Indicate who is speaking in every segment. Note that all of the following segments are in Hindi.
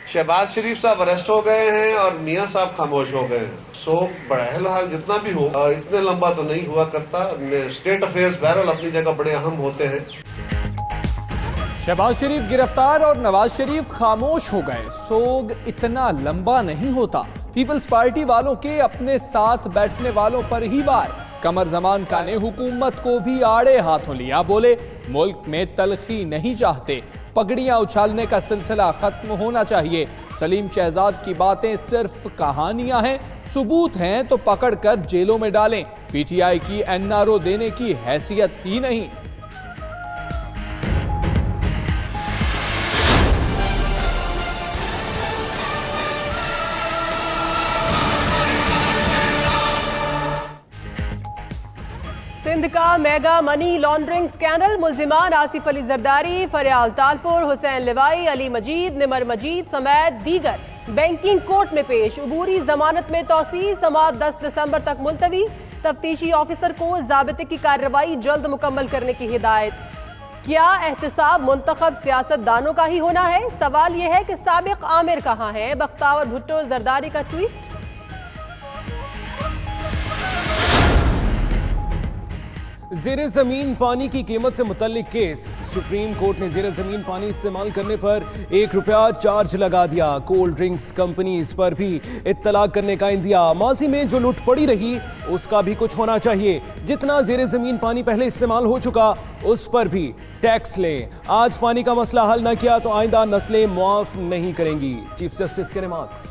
Speaker 1: शहबाज शरीफ साहब अरेस्ट हो गए हैं और मियां साहब खामोश हो गए हैं। सो बहरहाल जितना भी हो, इतने लंबा तो नहीं हुआ करता। स्टेट अफेयर्स बहरहाल अपनी जगह बड़े अहम होते हैं।
Speaker 2: शहबाज शरीफ गिरफ्तार और नवाज शरीफ खामोश हो गए, सोग इतना लंबा नहीं होता। पीपल्स पार्टी वालों के अपने साथ बैठने वालों पर ही वार। कमर जमान खान ने हुकूमत को भी आड़े हाथों लिया, बोले मुल्क में तलखी नहीं चाहते, पगड़ियां उछालने का सिलसिला खत्म होना चाहिए। सलीम शहजाद की बातें सिर्फ कहानियां हैं, सबूत हैं तो पकड़कर जेलों में डालें। पीटीआई की एनआरओ देने की हैसियत ही नहीं।
Speaker 3: सिंध का मेगा मनी लॉन्ड्रिंग स्कैंडल, मुल्जिमान आसिफ अली जरदारी, फरियाल तालपुर, हुसैन लिवाई, अली मजीद, निमर मजीद समेत दीगर बैंकिंग कोर्ट में पेश। अबूरी जमानत में तौसी, समाअत 10 दिसंबर तक मुलतवी। तफ्तीशी ऑफिसर को ज़ाब्ते की कार्रवाई जल्द मुकम्मल करने की हिदायत। क्या एहतसाब मुंतखब सियासतदानों का ही होना है? सवाल यह है कि साबिक आमिर कहाँ हैं? बख्तावर भुट्टो जरदारी का ट्वीट।
Speaker 4: ज़ेरे ज़मीन पानी की कीमत से मुतल्लिक केस। सुप्रीम कोर्ट ने ज़ेरे ज़मीन पानी इस्तेमाल करने पर ₹1 चार्ज लगा दिया। कोल्ड ड्रिंक्स कंपनीज पर भी इत्तला करने का इंदिया। माजी में जो लुट पड़ी रही उसका भी कुछ होना चाहिए। जितना ज़ेरे ज़मीन पानी पहले इस्तेमाल हो चुका उस पर भी टैक्स लें। आज पानी का मसला हल न किया तो आइंदा नस्लें मुआफ नहीं करेंगी। चीफ जस्टिस के रिमार्क्स।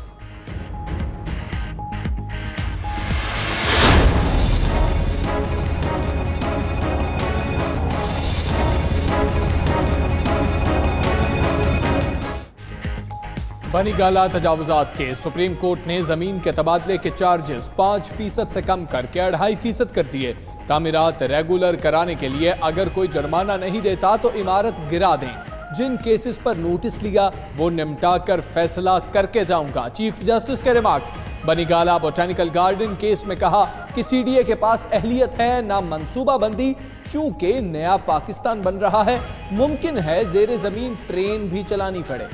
Speaker 2: बनीगाला तजावुजात के सुप्रीम कोर्ट ने जमीन के तबादले के चार्जेस 5% से कम करके 2.5% कर दिए। तामीरात रेगुलर कराने के लिए अगर कोई जुर्माना नहीं देता तो इमारत गिरा दें। जिन केसेस पर नोटिस लिया वो निपटा कर फैसला करके जाऊंगा। चीफ जस्टिस के remarks. Banigala botanical garden case में कहा कि सीडीए के पास अहलियत है ना मंसूबाबंदी। चूंकि नया पाकिस्तान बन रहा है, मुमकिन है जेरे जमीन ट्रेन भी चलानी पड़े।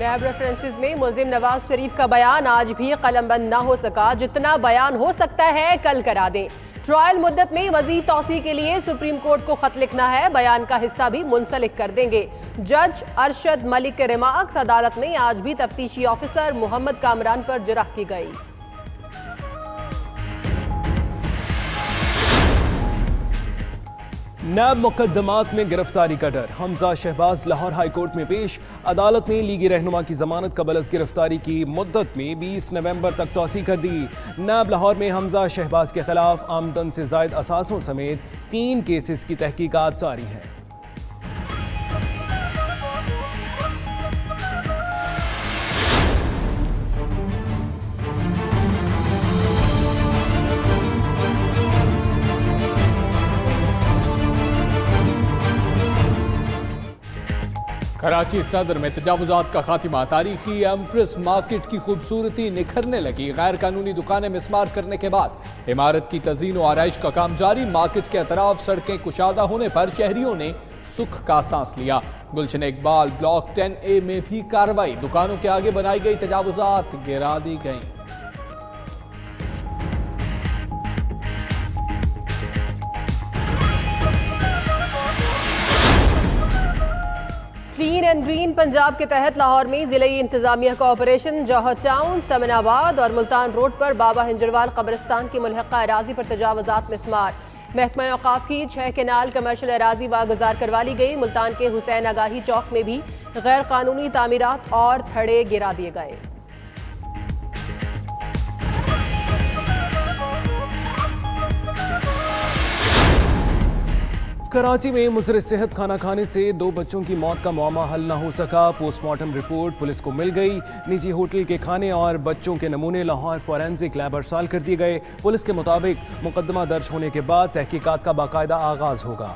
Speaker 3: नैब रेफरेंसेस में मुल्जिम नवाज शरीफ का बयान आज भी कलमबंद न हो सका। जितना बयान हो सकता है कल करा दें। ट्रायल मुद्दत में मजीद तौसी के लिए सुप्रीम कोर्ट को खत लिखना है। बयान का हिस्सा भी मुंसलिक कर देंगे। जज अरशद मलिक के रिमार्क्स। अदालत में आज भी तफ्तीशी ऑफिसर मोहम्मद कामरान पर जरह की गई।
Speaker 4: नैब मुकदमात में गिरफ्तारी का डर। हमजा शहबाज लाहौर हाई कोर्ट में पेश। अदालत ने लीगी रहनुमा की जमानत कबल अज गिरफ्तारी की मुद्दत में 20 नवंबर तक तौसी कर दी। नैब लाहौर में हमजा शहबाज के खिलाफ आमदन से जायद असासों समेत 3 केसेस की तहकीकात जारी है।
Speaker 2: कराची सदर में तजावुजात का खात्मा। तारीखी एम्प्रेस मार्केट की खूबसूरती निखरने लगी। गैर कानूनी दुकानें मिसमार करने के बाद इमारत की तज़ीन व आराइश का काम जारी। मार्केट के अतराफ सड़कें कुशादा होने पर शहरियों ने सुख का सांस लिया। गुलशन इकबाल ब्लॉक 10A में भी कार्रवाई। दुकानों के आगे बनाई गई तजावुजात गिरा दी गई।
Speaker 3: क्लीन एंड ग्रीन पंजाब के तहत लाहौर में जिले इंतजामिया का ऑपरेशन। जौहर टाउन, समनाबाद और मुल्तान रोड पर बाबा हिंजरवाल कब्रिस्तान की मुल्हका अराजी पर तजावुजात मिसमार। महकमा औकाफ की 6 केनाल कमर्शियल अराजी वागुजार करवा ली गई। मुल्तान के हुसैन आगाही चौक में भी गैर कानूनी तामीरात और थड़े गिरा दिए गए।
Speaker 4: कराची में मुज़र सेहत खाना खाने से 2 बच्चों की मौत का मामला हल न हो सका। पोस्टमार्टम रिपोर्ट पुलिस को मिल गई। निजी होटल के खाने और बच्चों के नमूने लाहौर फॉरेंसिक लैब अरसाल कर दिए गए। पुलिस के मुताबिक मुकदमा दर्ज होने के बाद तहकीकात का बाकायदा आगाज होगा।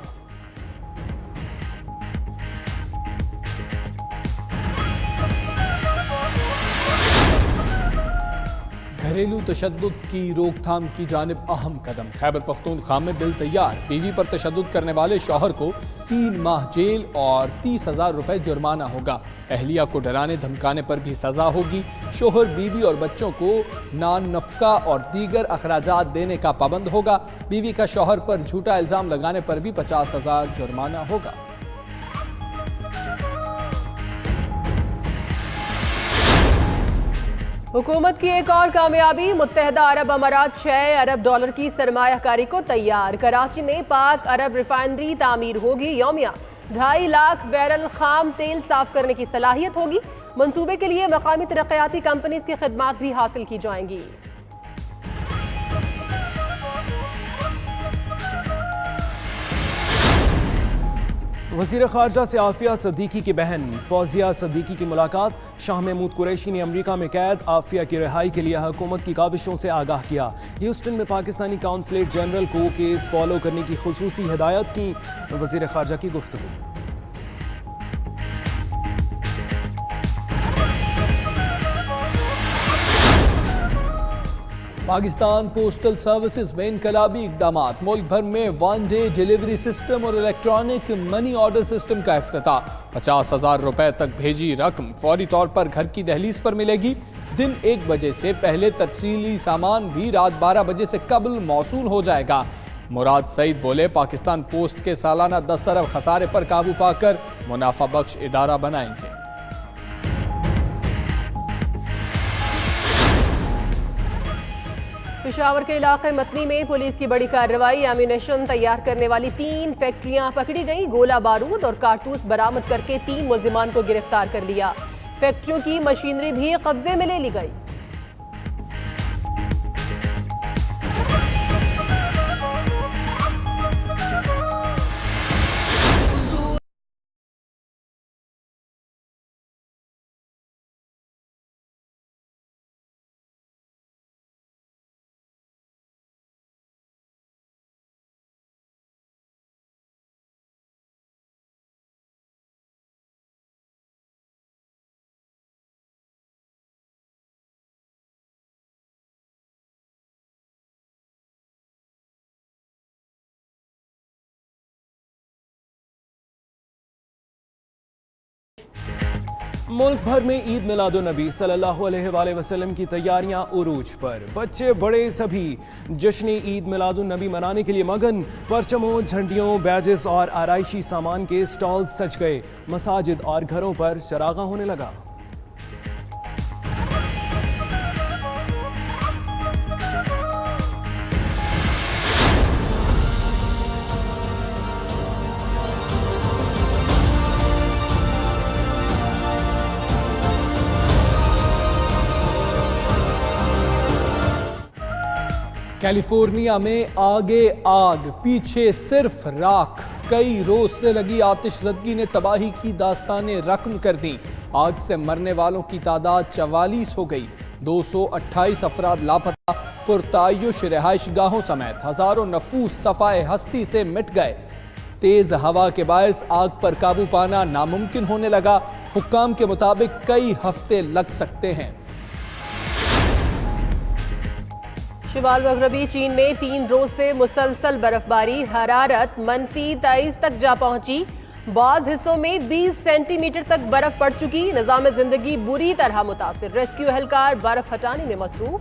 Speaker 2: घरेलू तशद्दुद की रोकथाम की जानिब अहम कदम। खैबर पख्तूनख्वा में बिल तैयार। बीवी पर तशद्दुद करने वाले शौहर को 3 माह जेल और 30,000 रुपए जुर्माना होगा। अहलिया को डराने धमकाने पर भी सजा होगी। शौहर बीवी और बच्चों को नान नफका और दीगर अखराजात देने का पाबंद होगा। बीवी का शौहर पर झूठा इल्जाम लगाने पर भी 50,000 जुर्माना होगा।
Speaker 3: हुकूमत की एक और कामयाबी, मुत्तहदा अरब अमारात 6 अरब डॉलर की सरमायाकारी को तैयार। कराची में पाक अरब रिफाइनरी तामीर होगी। यौमिया 2.5 लाख बैरल खाम तेल साफ करने की सलाहियत होगी। मंसूबे के लिए मकामी तरक्याती कंपनीज की खिदमात भी हासिल की जाएंगी।
Speaker 4: वज़ीर ख़ारजा से आफिया सदीकी की बहन फौजिया सदीकी की मुलाकात। शाह महमूद कुरैशी ने अमरीका में कैद आफिया की रिहाई के लिए हुकूमत की काविशों से आगाह किया। ह्यूस्टन में पाकिस्तानी काउंसलेट जनरल को केस फॉलो करने की खुसूसी हिदायत की। वज़ीर ख़ारजा की गुफ्तगू।
Speaker 2: पाकिस्तान पोस्टल सर्विसेज में इनकलाबी इकदाम। मुल्क भर में 1 डे डिलीवरी सिस्टम और इलेक्ट्रॉनिक मनी ऑर्डर सिस्टम का इफ्तिताह। 50,000 रुपए तक भेजी रकम फौरी तौर पर घर की दहलीज पर मिलेगी। दिन 1 बजे से पहले तरसीली सामान भी रात 12 बजे से कबल मौसूल हो जाएगा। मुराद सईद बोले, पाकिस्तान पोस्ट के सालाना 10 अरब खसारे पर काबू पाकर मुनाफा बख्श इदारा बनाएंगे।
Speaker 3: पेशावर के इलाके मतनी में पुलिस की बड़ी कार्रवाई। एम्यूनेशन तैयार करने वाली 3 फैक्ट्रियां पकड़ी गई। गोला बारूद और कारतूस बरामद करके 3 मुल्जिमान को गिरफ्तार कर लिया। फैक्ट्रियों की मशीनरी भी कब्जे में ले ली गई।
Speaker 4: मुल्क भर में ईद मिलादुन्नबी सल्लल्लाहु अलैहि वसल्लम की तैयारियां उरूज पर। बच्चे बड़े सभी जश्न ईद मिलादुन्नबी मनाने के लिए मगन। परचमों, झंडियों, बैजेस और आराइशी सामान के स्टॉल सज गए। मसाजिद और घरों पर चरागा होने लगा।
Speaker 2: कैलिफोर्निया में आगे आग, पीछे सिर्फ राख। कई रोज से लगी आतिशज़दगी ने तबाही की दास्तानें रकम कर दी। आग से मरने वालों की तादाद 44 हो गई। 228 अफराद लापता। पुरतायुश रिहाइश गाहों समेत हजारों नफूस सफाए हस्ती से मिट गए। तेज हवा के बायस आग पर काबू पाना नामुमकिन होने लगा। हुक्काम के मुताबिक कई हफ्ते लग सकते हैं।
Speaker 3: शिमाल मगरबी चीन में 3 रोज से मुसलसल बर्फबारी। हरारत -23 तक जा पहुंची। बाज़ हिस्सों में 20 सेंटीमीटर तक बर्फ पड़ चुकी। निज़ाम जिंदगी बुरी तरह मुतासिर। रेस्क्यू एहलकार बर्फ हटाने में मसरूफ।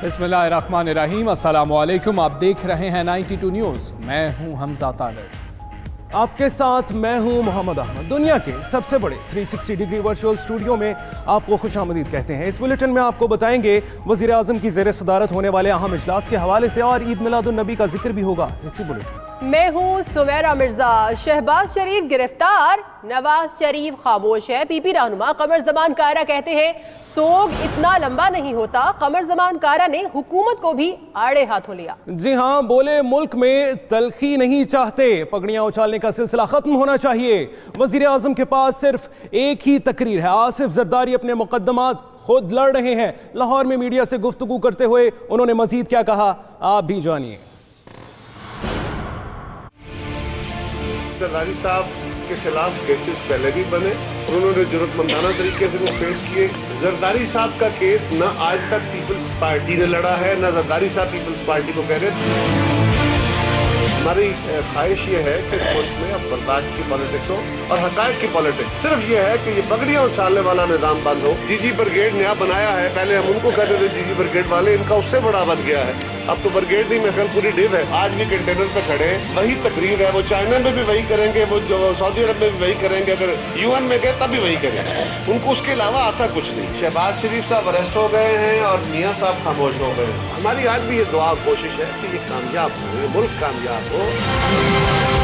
Speaker 2: बिस्मिल्लाहिर्रहमानिर्रहीम। अस्सलामुअलैकुम। आप देख रहे हैं 92 न्यूज़। मैं हूं हमजा तारिक।
Speaker 4: आपके साथ मैं हूं मोहम्मद अहमद। दुनिया के सबसे बड़े 360 डिग्री वर्चुअल स्टूडियो में आपको खुशामदीद कहते हैं। इस बुलेटिन में आपको बताएंगे वज़ीर आज़म की ज़ेर सदारत होने वाले अहम इजलास के हवाले से और ईद मिलादुन्नबी का जिक्र भी होगा इसी बुलेटिन।
Speaker 3: मैं हूं सुमेरा मिर्जा। शहबाज शरीफ गिरफ्तार, नवाज शरीफ खामोश है। पीपी रहनुमा कमर जमान कारा कहते हैं सोग इतना लंबा नहीं होता। कमर जमान कारा ने हुकूमत को भी आड़े हाथों लिया।
Speaker 4: जी हां, बोले मुल्क में तलखी नहीं चाहते। पगड़ियां उछालने का सिलसिला खत्म होना चाहिए। वजीर आजम के पास सिर्फ एक ही तकरीर है। आसिफ जरदारी अपने मुकद्दमात खुद लड़ रहे हैं। लाहौर में मीडिया से गुफ्तगू करते हुए उन्होंने मजीद क्या कहा, आप भी जानिए।
Speaker 1: जरदारी साहब उनके खिलाफ केसेस पहले भी बने और उन्होंने जरूरतमंदाना तरीके से वो फेस किए। जरदारी साहब का केस न आज तक पीपल्स पार्टी ने लड़ा है, न जरदारी साहब पीपल्स पार्टी को कह रहे। हमारी ख्वाहिश ये है कि इस मुल्क में अब बर्दाश्त की पॉलिटिक्स हो और हकायक की पॉलिटिक्स। सिर्फ ये है कि ये पगड़ियां उछालने वाला निजाम बंद हो। जीजी ब्रिगेड नया बनाया है, पहले हम उनको कहते थे जीजी ब्रिगेड वाले, इनका उससे बड़ा बन गया है। अब तो ब्रिगेड नहीं, मेरे पूरी डिव है। आज भी कंटेनर पे खड़े हैं, वही तकरीर है। वो चाइना में भी वही करेंगे, वो जो सऊदी अरब में भी वही करेंगे, अगर यूएन में गए तब भी वही करेंगे। उनको उसके अलावा आता कुछ नहीं। शहबाज शरीफ साहब अरेस्ट हो गए हैं और मियां साहब खामोश हो गए हैं। हमारी आज भी ये दुआ कोशिश है कि ये कामयाब हो, ये मुल्क कामयाब हो।